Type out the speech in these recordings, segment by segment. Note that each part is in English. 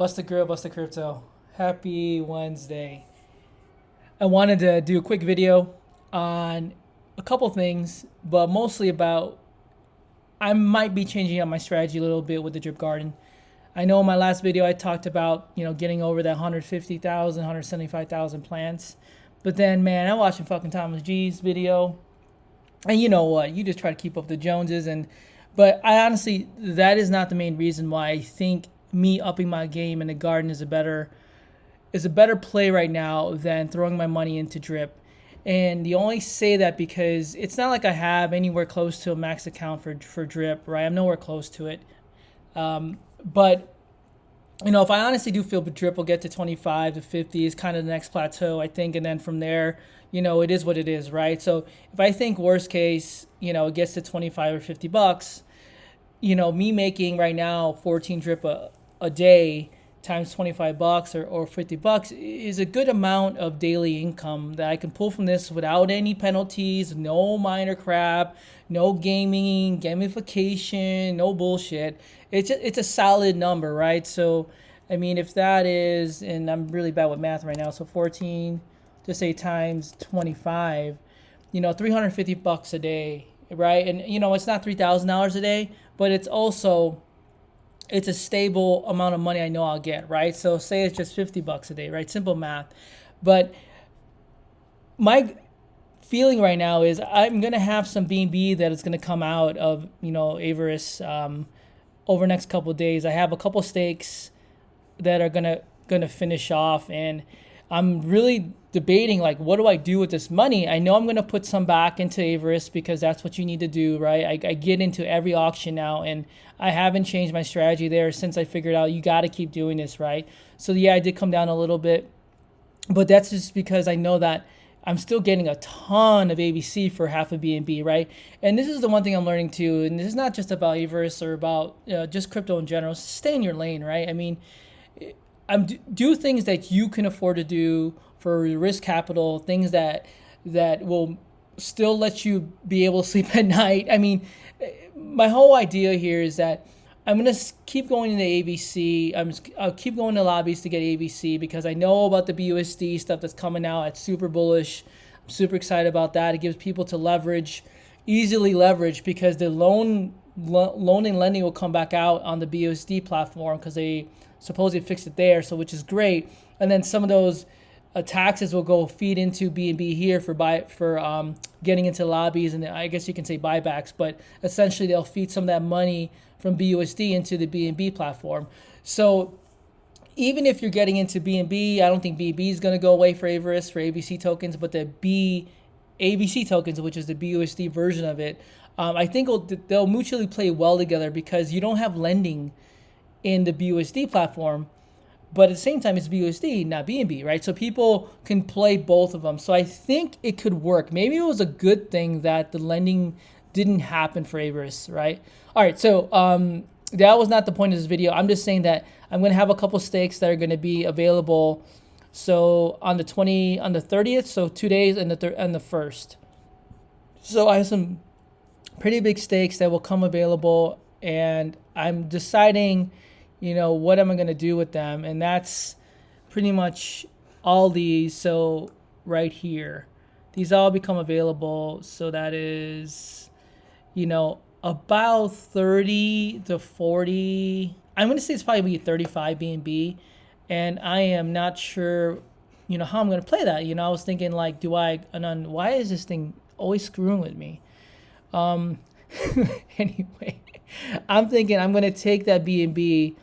Busta-Grill, Busta Crypto. Happy Wednesday. I wanted to do a quick video on a couple things, but mostly about I might be changing up my strategy a little bit with the drip garden. I know in my last video I talked about, getting over that 150,000, 175,000 plants. But then, man, I'm watching fucking Thomas G's video. And you know what? You just try to keep up the Joneses. But I honestly, that is not the main reason why I think me upping my game in the garden is a better play right now than throwing my money into drip. And you only say that because it's not like I have anywhere close to a max account for drip, right? I'm nowhere close to it. But if I honestly do feel drip will get to 25 to 50 is kind of the next plateau, I think, and then from there, it is what it is, right? So if I think worst case, it gets to 25 or $50, me making right now 14 drip a day times $25 or $50 is a good amount of daily income that I can pull from this without any penalties, no minor crap, no gaming, gamification, no bullshit. It's a solid number, right? So, I mean, if that is, and I'm really bad with math right now, so 14, just say times 25, $350 a day, right? And it's not $3,000 a day, but it's a stable amount of money I know I'll get, right? So say it's just $50 a day, right? Simple math. But my feeling right now is I'm going to have some B&B that is going to come out of, Avarice over the next couple of days. I have a couple steaks that are going to finish off, and I'm really debating, like, what do I do with this money? I know I'm going to put some back into Everest because that's what you need to do, right? I get into every auction now, and I haven't changed my strategy there since I figured out you got to keep doing this, right? So, yeah, I did come down a little bit, but that's just because I know that I'm still getting a ton of ABC for half a B&B, right? And this is the one thing I'm learning too, and this is not just about Everest or about just crypto in general. Stay in your lane, right? I mean, do things that you can afford to do for risk capital, things that will still let you be able to sleep at night. I mean, my whole idea here is that I'm going to keep going into ABC. I'll keep going to lobbies to get ABC because I know about the BUSD stuff that's coming out. It's super bullish. I'm super excited about that. It gives people to easily leverage because the loan and lending will come back out on the BUSD platform because they supposedly fixed it there, so which is great. And then some of those taxes will go feed into B&B here for getting into lobbies, and I guess you can say buybacks, but essentially they'll feed some of that money from BUSD into the B&B platform. So even if you're getting into B&B, I don't think B&B is going to go away for Avarice for ABC tokens, but the ABC tokens, which is the BUSD version of it, I think they'll mutually play well together because you don't have lending in the BUSD platform, but at the same time it's BUSD, not B&B, right? So people can play both of them. So I think it could work. Maybe it was a good thing that the lending didn't happen for Avarice, right? All right, so that was not the point of this video. I'm just saying that I'm going to have a couple stakes that are going to be available. So on the 30th, so 2 days, and the 1st. So I have some pretty big stakes that will come available, and I'm deciding, what am I going to do with them? And that's pretty much all these. So right here, these all become available. So that is, about 30 to 40. I'm going to say it's probably 35 B&B. And I am not sure, how I'm going to play that. I was thinking, like, why is this thing always screwing with me? Anyway, I'm thinking I'm going to take that B&B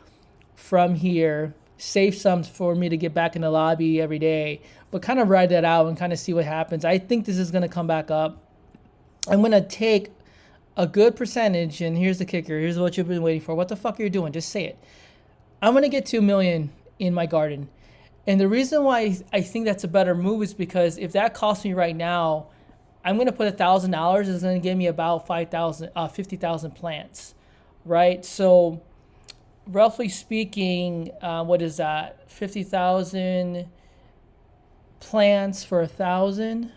from here, save some for me to get back in the lobby every day, but kind of ride that out and kind of see what happens. I think this is going to come back up. I'm going to take a good percentage, and here's the kicker. Here's what you've been waiting for. What the fuck are you doing? Just say it. I'm going to get 2 million in my garden. And the reason why I think that's a better move is because if that costs me right now, I'm going to put $1,000. It's going to give me about 50,000 plants, right? So roughly speaking, what is that? 50,000 plants for 1,000.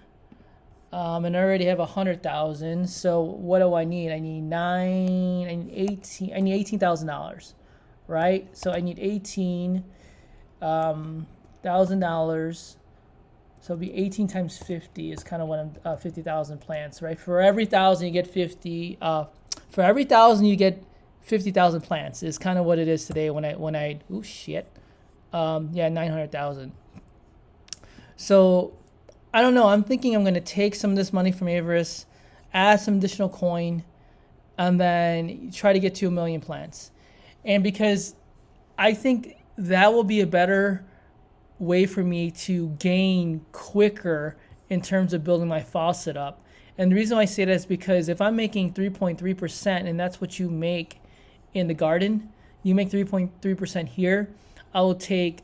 And I already have 100,000. So what do I need? I need $18,000, right? So I need $18,000. So it'll be 18 times 50 is kind of what I'm 50,000 plants, right? For every 1,000 you get 50. For every 1,000 you get 50,000 plants is kind of what it is today when I oh shit, yeah, 900,000. So I don't know. I'm thinking I'm gonna take some of this money from Avarice, add some additional coin, and then try to get to 1 million plants. And because I think that will be a better way for me to gain quicker in terms of building my faucet up. And the reason why I say that is because if I'm making 3.3% and that's what you make in the garden, you make 3.3% here, I will take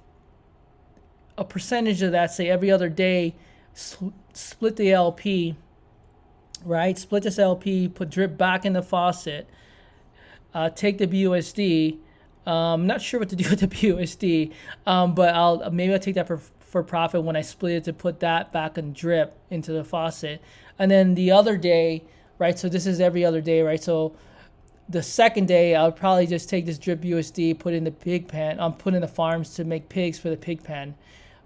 a percentage of that, say every other day, split the LP, right? Split this LP, put drip back in the faucet, take the BUSD. I'm not sure what to do with the BUSD, but I'll take that for profit when I split it to put that back and drip into the faucet. And then the other day, right? So this is every other day, right? So the second day, I would probably just take this drip BUSD, put in the pig pen, put in the farms to make pigs for the pig pen.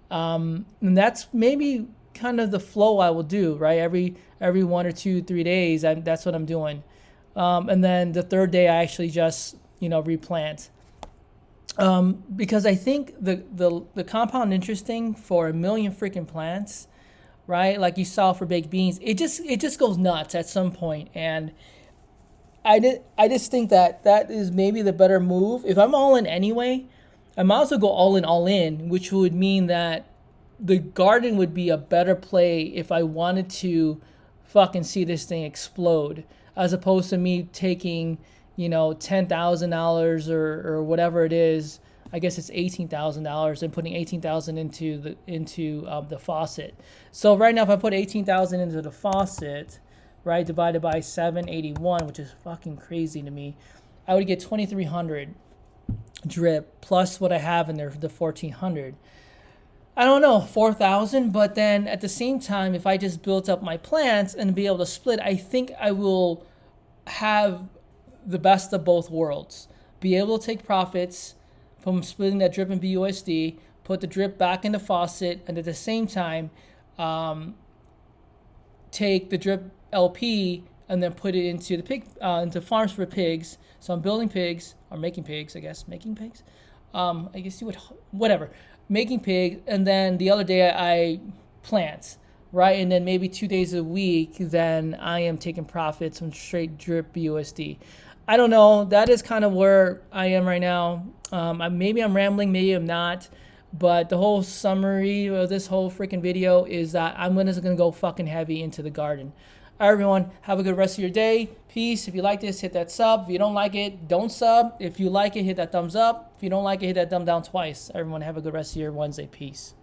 And that's maybe kind of the flow I will do, right? Every 1 or 2, 3 days, that's what I'm doing. And then the third day, I actually just, replant. Because I think the compound interest thing for 1 million freaking plants, right? Like you saw for baked beans, it just goes nuts at some point. And I just think that is maybe the better move. If I'm all in anyway, I might also go all in, which would mean that the garden would be a better play if I wanted to fucking see this thing explode, as opposed to me taking, $10,000 or whatever it is. I guess it's $18,000 and putting 18,000 into the faucet. So right now, if I put 18,000 into the faucet, right, divided by 781, which is fucking crazy to me, I would get 2,300 drip plus what I have in there, the 1,400. I don't know, 4,000. But then at the same time, if I just built up my plants and be able to split, I think I will have the best of both worlds. Be able to take profits from splitting that drip in BUSD, put the drip back in the faucet, and at the same time, take the drip LP and then put it into the into farms for pigs. So I'm building pigs, or making pigs, I guess. Making pigs? I guess you would, whatever. Making pigs, and then the other day I plant, right? And then maybe 2 days a week, then I am taking profits from straight drip BUSD. I don't know. That is kind of where I am right now. Maybe I'm rambling, maybe I'm not. But the whole summary of this whole freaking video is that I'm just going to go fucking heavy into the garden. All right, everyone. Have a good rest of your day. Peace. If you like this, hit that sub. If you don't like it, don't sub. If you like it, hit that thumbs up. If you don't like it, hit that thumb down twice. Everyone, have a good rest of your Wednesday. Peace.